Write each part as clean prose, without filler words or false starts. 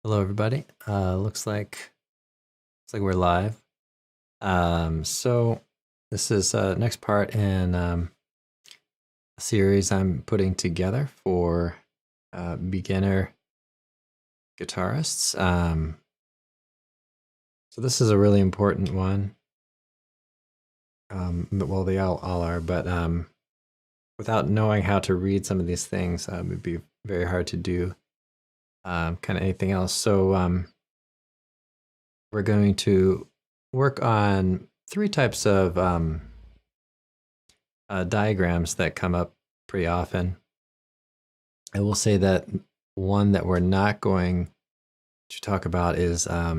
Hello, everybody. Looks like we're live. So this is next part in a series I'm putting together for beginner guitarists. So this is a really important one. Well, they all are, but without knowing how to read some of these things, it would be very hard to do kind of anything else. So we're going to work on three types of diagrams that come up pretty often. I will say that one that we're not going to talk about is, at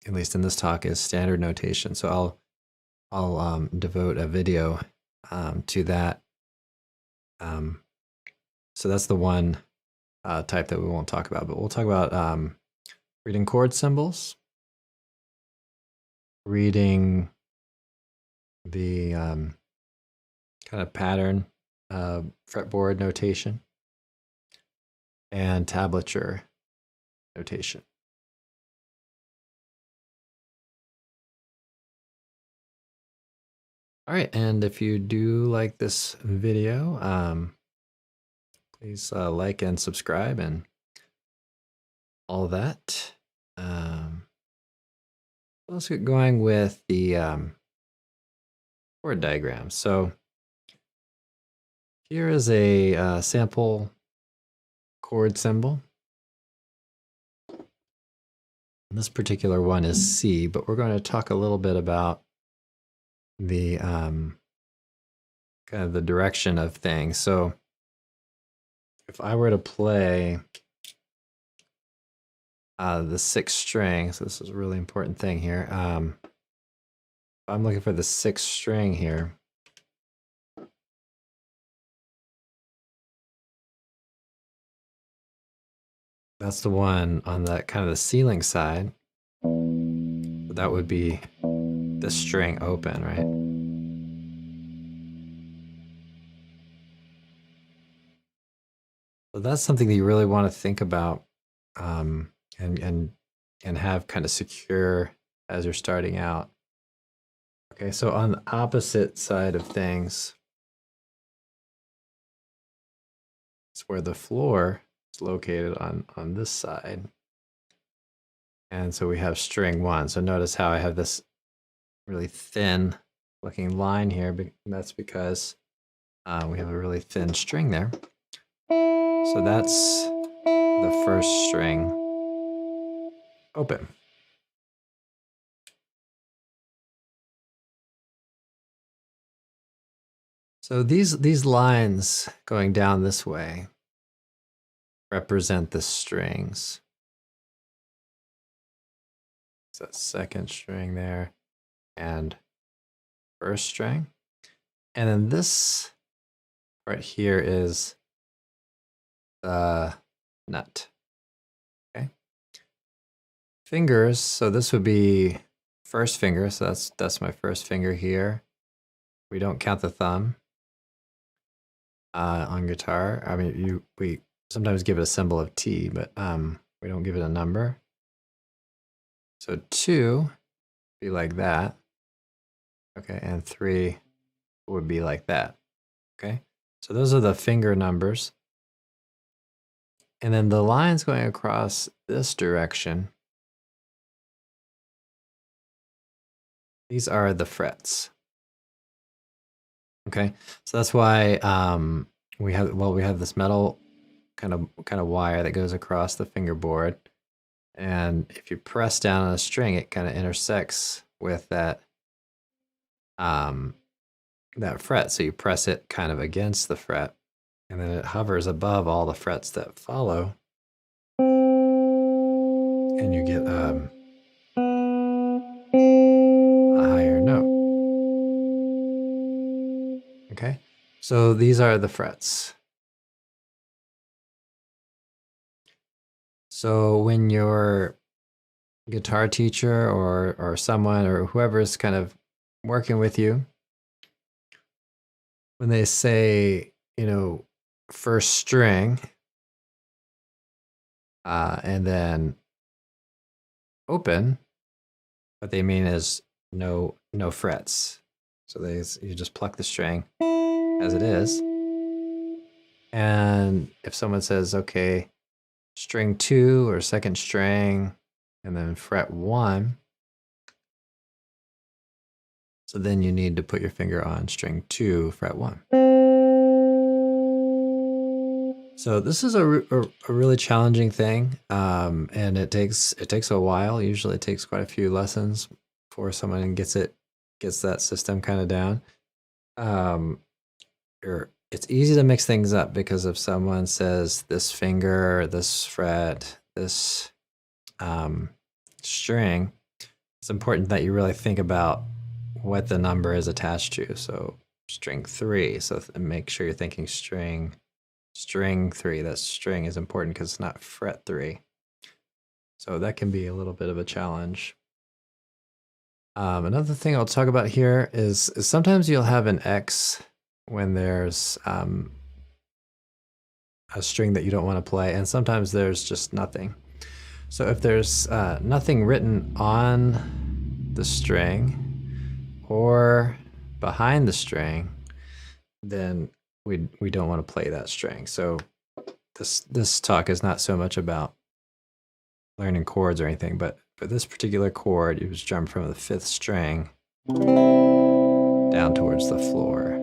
least in this talk, is standard notation. So I'll devote a video to that. So that's the one type that we won't talk about, but we'll talk about reading chord symbols, reading the kind of pattern fretboard notation, and tablature notation. All right, and if you do like this video, please like and subscribe and all that. Let's get going with the chord diagram. So here is a sample chord symbol. This particular one is C, but we're going to talk a little bit about the kind of the direction of things. So if I were to play the sixth string, so this is a really important thing here. I'm looking for the sixth string here. That's the one on the kind of the ceiling side. That would be the string open, right? So that's something that you really want to think about and have kind of secure as you're starting out. Okay, so on the opposite side of things, it's where the floor is located on this side. And so we have string one. So notice how I have this really thin looking line here. And that's because we have a really thin string there. So that's the first string open. So these lines going down this way represent the strings. So second string there and first string. And then this right here is the nut. Okay. Fingers, so this would be first finger, so that's my first finger here. We don't count the thumb on guitar. I mean, we sometimes give it a symbol of T, but we don't give it a number. So 2 be like that. Okay, and 3 would be like that. Okay, so those are the finger numbers. And then the lines going across this direction, these are the frets. Okay, so that's why we have this metal kind of wire that goes across the fingerboard, and if you press down on a string, it kind of intersects with that that fret. So you press it kind of against the fret, and then it hovers above all the frets that follow, and you get a higher note. Okay, so these are the frets. So when your guitar teacher or someone or whoever's kind of working with you, when they say, first string, and then open, what they mean is no frets. So you just pluck the string as it is. And if someone says, okay, string 2 or second string, and then fret 1, so then you need to put your finger on string 2, fret 1. So this is a really challenging thing, and it takes a while. Usually, it takes quite a few lessons before someone gets that system kind of down. It's easy to mix things up because if someone says this finger, this fret, this string, it's important that you really think about what the number is attached to. So string 3. So make sure you're thinking string 3. That string is important because it's not fret 3. So that can be a little bit of a challenge. Another thing I'll talk about here is sometimes you'll have an X when there's a string that you don't want to play, and sometimes there's just nothing. So if there's nothing written on the string or behind the string, then we don't want to play that string. So this talk is not so much about learning chords or anything, but for this particular chord, you just jump from the 5th string down towards the floor.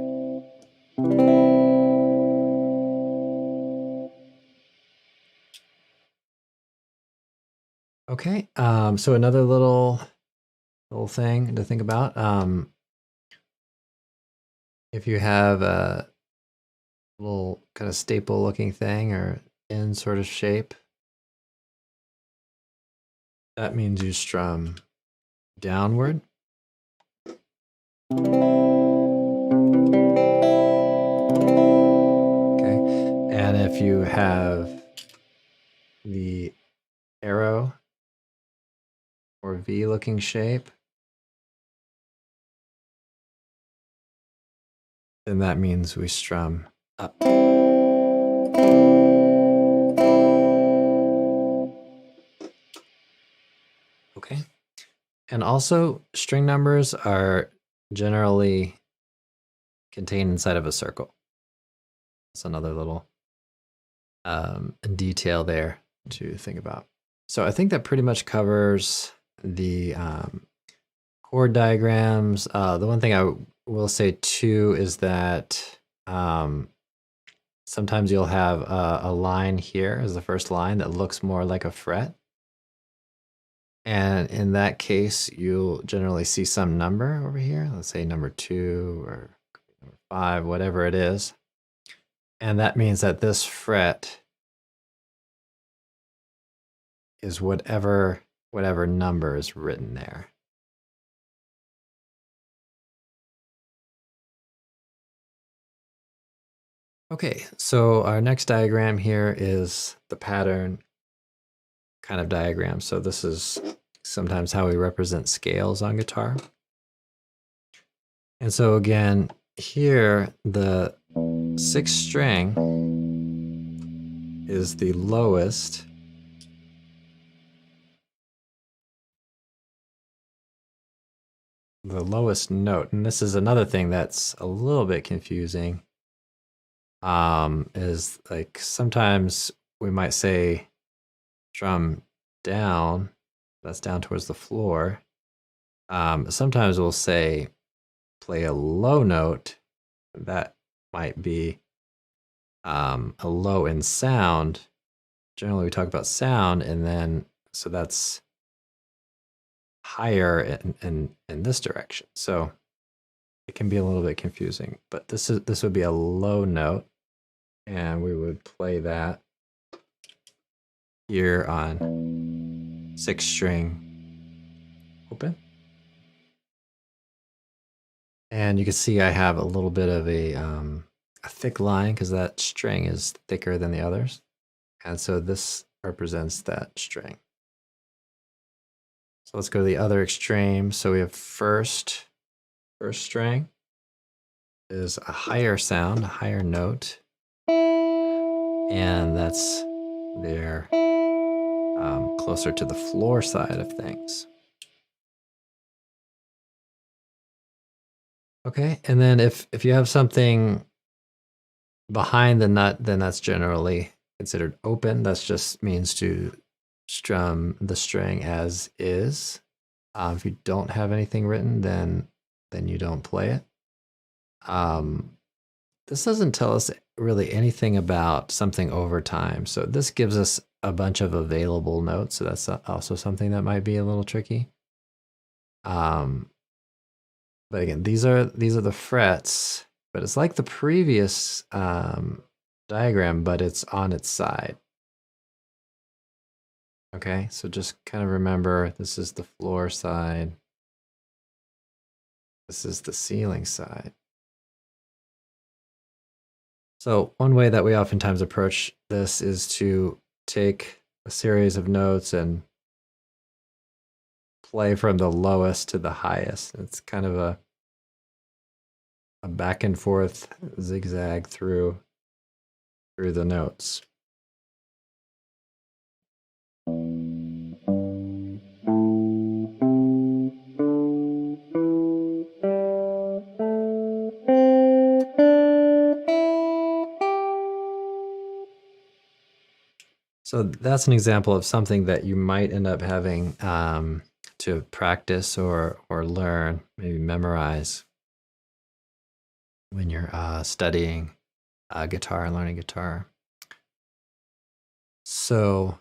Okay, so another little thing to think about. If you have a little kind of staple looking thing or N sort of shape, that means you strum downward. Okay, and if you have the arrow or V looking shape, then that means we strum up. Okay. And also, string numbers are generally contained inside of a circle. That's another little detail there to think about. So I think that pretty much covers the chord diagrams. The one thing I will say too is that sometimes you'll have a line here as the first line that looks more like a fret. And in that case, you'll generally see some number over here. Let's say number 2 or number 5, whatever it is. And that means that this fret is whatever number is written there. Okay, so our next diagram here is the pattern kind of diagram. So this is sometimes how we represent scales on guitar. And so again, here the 6th string is the lowest. The lowest note. And this is another thing that's a little bit confusing. Is like sometimes we might say strum down, that's down towards the floor. Sometimes we'll say play a low note, that might be a low in sound. Generally we talk about sound, and then so that's higher in this direction. So it can be a little bit confusing, but this would be a low note, and we would play that here on 6th string open. And you can see I have a little bit of a thick line because that string is thicker than the others. And so this represents that string. So let's go to the other extreme. So we have first string is a higher sound, a higher note. And that's there. closer to the floor side of things. Okay, and then if you have something behind the nut, then that's generally considered open. That just means to strum the string as is. If you don't have anything written, then you don't play it. This doesn't tell us really anything about something over time. So this gives us a bunch of available notes. So that's also something that might be a little tricky. But again, these are the frets, but it's like the previous diagram, but it's on its side. Okay, so just kind of remember, this is the floor side. This is the ceiling side. So one way that we oftentimes approach this is to take a series of notes and play from the lowest to the highest. It's kind of a back and forth zigzag through the notes. So that's an example of something that you might end up having to practice or learn, maybe memorize when you're studying guitar and learning guitar. So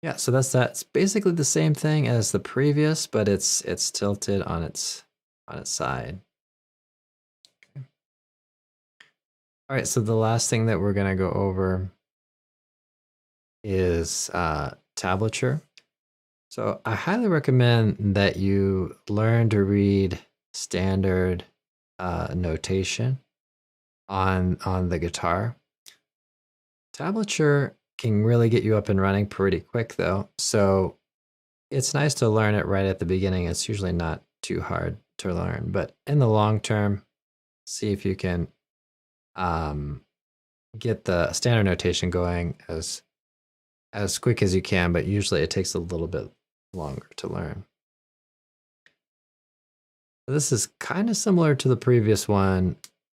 yeah, so that's basically the same thing as the previous, but it's tilted on its side. Okay. All right, so the last thing that we're gonna go over is tablature. So I highly recommend that you learn to read standard notation on the guitar. Tablature can really get you up and running pretty quick though. So it's nice to learn it right at the beginning. It's usually not too hard to learn, but in the long term, see if you can get the standard notation going as quick as you can, but usually it takes a little bit longer to learn. This is kind of similar to the previous one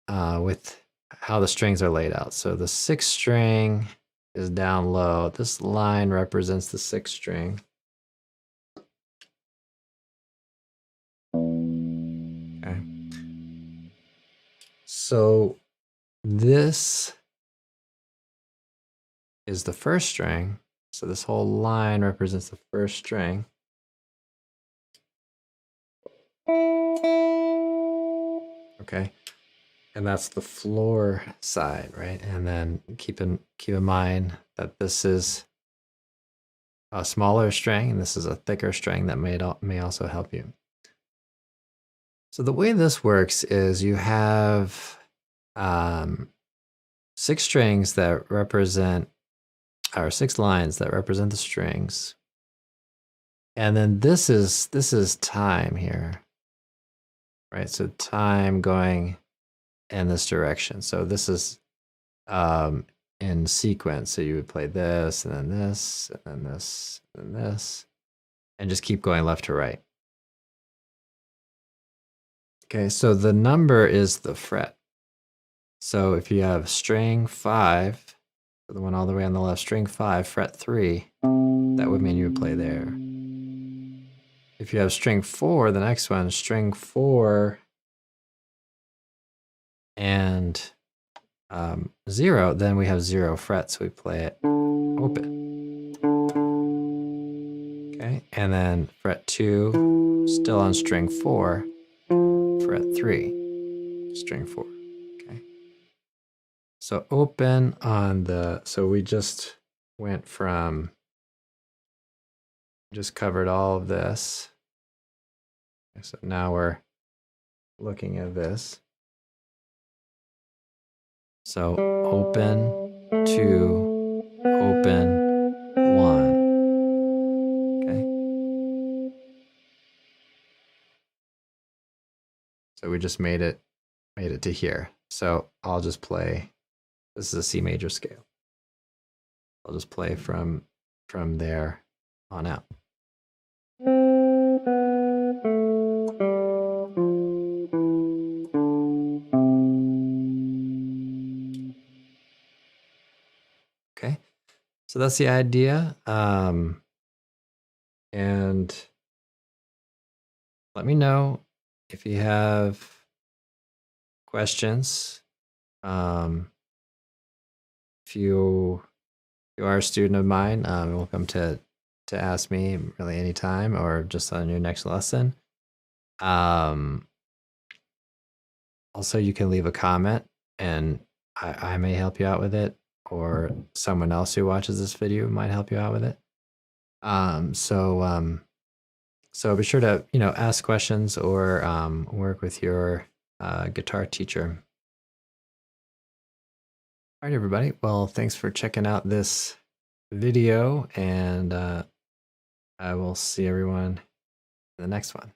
with how the strings are laid out. So the sixth string is down low. This line represents the sixth string. Okay. So this is the first string. So this whole line represents the first string. Okay. And that's the floor side, right? And then keep in mind that this is a smaller string and this is a thicker string that may also help you. So the way this works is you have 6 strings that represent, or 6 lines that represent the strings. And then this is time here, right? So time going in this direction. So this is in sequence. So you would play this, and then this, and then this, and then this, and just keep going left to right. Okay, so the number is the fret. So if you have string 5, the one all the way on the left, string 5, fret 3, that would mean you would play there. If you have string 4, the next one, string 4 and 0, then we have 0 frets, so we play it open. Okay, and then fret 2, still on string 4, fret 3, string 4. Okay, so open on the, so we just went from, just covered all of this. So now we're looking at this. So open, 2, open, 1. Okay. So we just made it to here. So I'll just play, this is a C major scale. I'll just play from there on out. Okay, so that's the idea. And let me know if you have questions. If you are a student of mine, you're welcome to ask me really anytime or just on your next lesson. Also, you can leave a comment and I may help you out with it, or someone else who watches this video might help you out with it. So be sure to, ask questions or work with your guitar teacher. All right, everybody. Well, thanks for checking out this video, and I will see everyone in the next one.